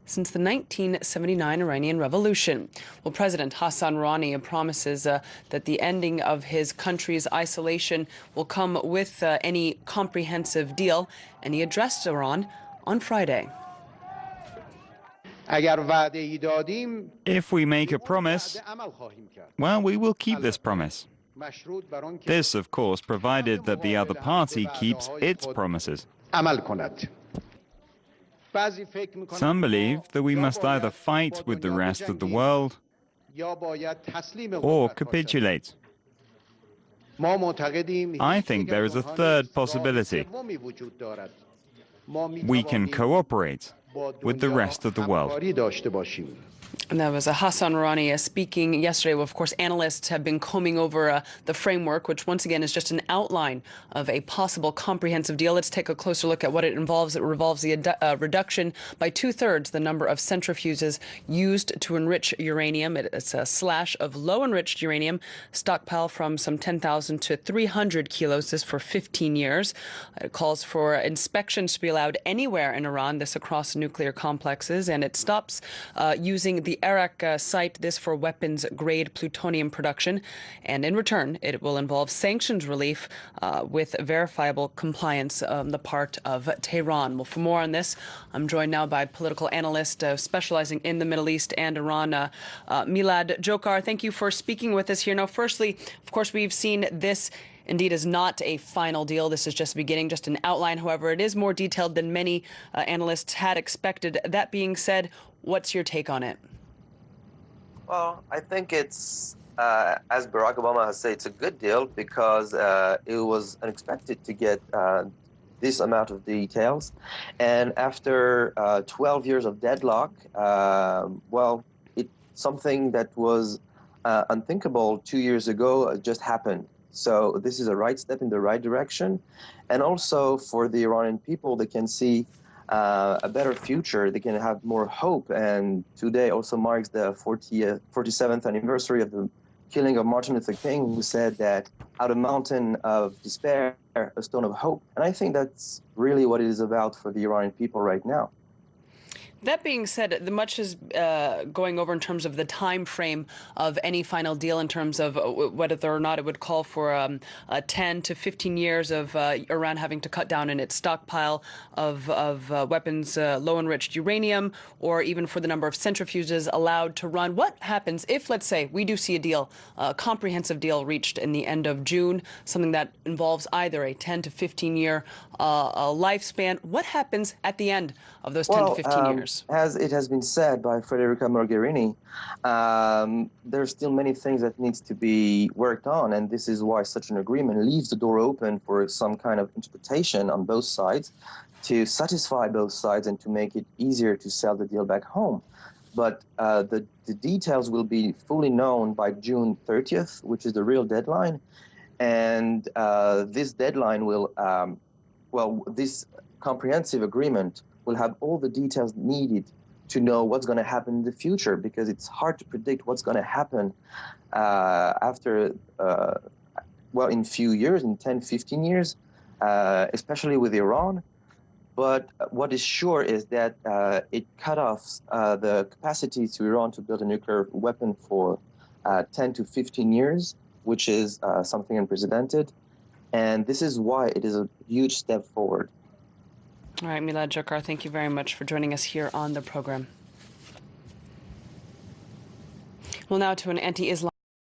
since the 1979 Iranian Revolution. Well, President Hassan Rouhani promises that the ending of his country's isolation will come with any comprehensive deal, and he addressed Iran on Friday. If we make a promise, well, we will keep this promise. This, of course, provided that the other party keeps its promises. Some believe that we must either fight with the rest of the world or capitulate. I think there is a third possibility. We can cooperate with the rest of the world. And that was Hassan Rouhani speaking yesterday. Well, of course, analysts have been combing over the framework, which once again is just an outline of a possible comprehensive deal. Let's take a closer look at what it involves. It revolves the reduction by 2/3 the number of centrifuges used to enrich uranium. It's a slash of low-enriched uranium stockpile from some 10,000 to 300 kilos, this for 15 years. It calls for inspections to be allowed anywhere in Iran, this across nuclear complexes, and it stops using the Arak site, this for weapons-grade plutonium production. And in return, it will involve sanctions relief with verifiable compliance on the part of Tehran. Well, for more on this, I'm joined now by political analyst specializing in the Middle East and Iran, Milad Jokar. Thank you for speaking with us here. Now, firstly, of course, we've seen this indeed is not a final deal. This is just beginning, just an outline. However, it is more detailed than many analysts had expected. That being said, what's your take on it? Well, I think it's, as Barack Obama has said, it's a good deal because it was unexpected to get this amount of details. And after 12 years of deadlock, well, it's something that was unthinkable 2 years ago just happened. So this is a right step in the right direction. And also for the Iranian people, they can see a better future. They can have more hope. And today also marks the 47th anniversary of the killing of Martin Luther King, who said that out of a mountain of despair, a stone of hope. And I think that's really what it is about for the Iranian people right now. That being said, much is going over in terms of the time frame of any final deal, in terms of whether or not it would call for 10 to 15 years of Iran having to cut down in its stockpile of weapons, low-enriched uranium, or even for the number of centrifuges allowed to run. What happens if, let's say, we do see a deal, a comprehensive deal reached in the end of June, something that involves either a 10 to 15-year lifespan? What happens at the end of those 10 to 15 years? As it has been said by Federica Mogherini, there's still many things that needs to be worked on, and this is why such an agreement leaves the door open for some kind of interpretation on both sides to satisfy both sides and to make it easier to sell the deal back home. But the details will be fully known by June 30th, which is the real deadline, and this deadline will, well, this comprehensive agreement will have all the details needed to know what's going to happen in the future, because it's hard to predict what's going to happen after, well, in few years, in 10, 15 years, especially with Iran. But what is sure is that it cut off the capacity to Iran to build a nuclear weapon for 10 to 15 years, which is something unprecedented. And this is why it is a huge step forward. All right, Milad Jokar, thank you very much for joining us here on the program. Well, now to an anti-Islam